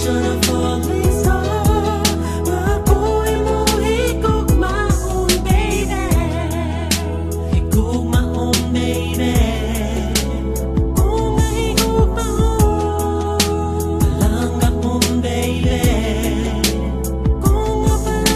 vision of falling star. Ako'y mohigugmaon, baby. Higugmaon, baby. Kung mahigugmaon, palanggapon, baby. Kung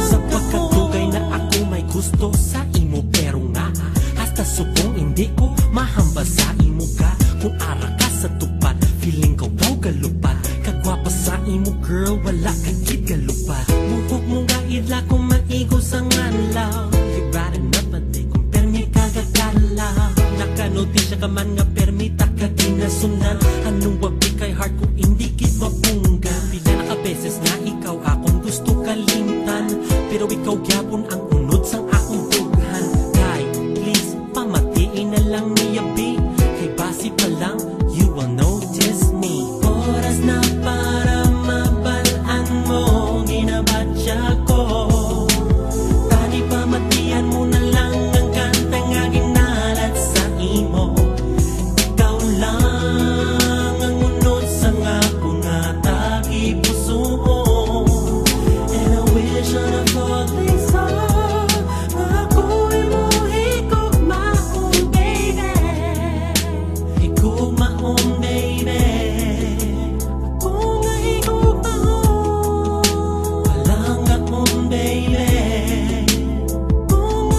sa pagkatugay na ako may gusto sa imo, pero nga hasta subong hindi ko mahamba sa imo ka. Kung ara ka sa tupad, feeling ko daw galupad. Kagwapa sa imo girl, wala kagit galupad. Buhok mo nga idla kung maigo sa nganlaw. Libaran na pati kung permi kagagala. Nakanotisya ka man nga permi takaginasundan. Anong wabi kay heart kung hindi kit mapunggan. Pila na ka beses na ikaw akong gusto kalimtan, pero ikaw gyapon ang unod sang akong tughan. Kay please pamatiin na lang niya B. Kay basi pa lang you will notice me. Oras na para mabalaan mo, ginabatya ko. Tani pamatian mo na lang ang kantang nga ginalat sa imo. Ikaw lang ang unod sa ako nga tagi puso. And I wish on a falling star. Ako'y mohigugmaon, baby. Higugmaon, baby. Kung higugmaon, palanggapon, baby. Kung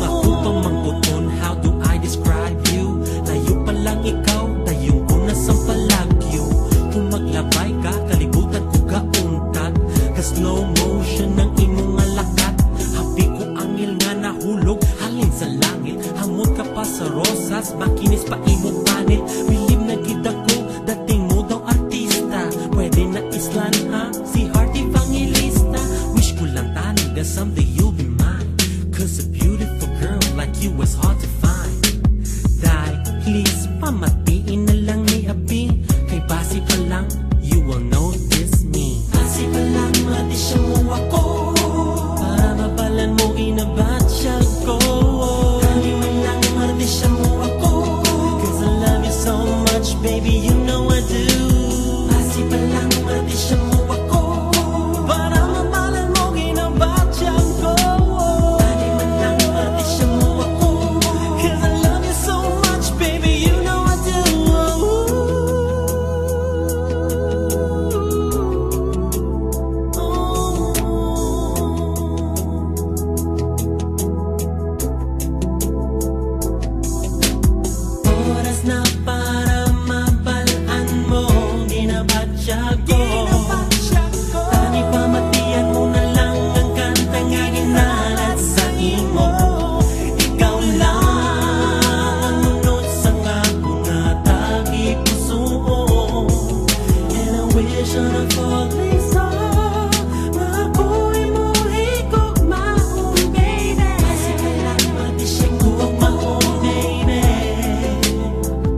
ako pang mangkuton, how do I describe you? Layo pa lang ikaw, tayong ko na sa palagyo. Kung maglabay ka, kalibutan ko kauntag. Ka-slow motion ng imong alakat. Habi ko angil nga nahulog, halin sa langit. Hamot ka pa sa rosas, makinis pa imong panit. Bilib na gid ako, dating mo daw artista. Pwede na islan ha, si Heart Evangelista. Wish ko lang tani that someday you'll be mine. Cause a beautiful girl like you is hard to find. Dahil please pamatiin na lang ni Abi. Kay basi pa lang you will notice me. Basi pa lang matisya mo ako, para mabalan mo inabatya ko. Dali man lang matisya mo ako, cause I love you so much, baby, you know I do. Basi pa lang matisya mo ako, para mabalan mo inabatya ko. Dali man lang matisya mo ako, cause I love you so much, baby, you know I do. Oras na para mabalaan mo, ginabatya ko. Tani pamatian mo na lang ang kantang nga ginalat sa imo. Ikaw lang ang unod sa ako nga tagi puso. And I wish on a falling star. Ako'y mohigugmaon, baby. Basi ka lang matisya gugmaon, baby.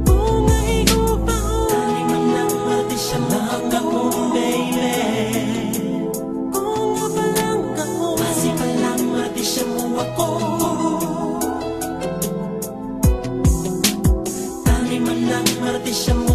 Kung mahigugmaon, tani man lang matisya langgapon, baby. Kung palanggapon, basi pa lang matisya mo ako. Tani man lang matisya mo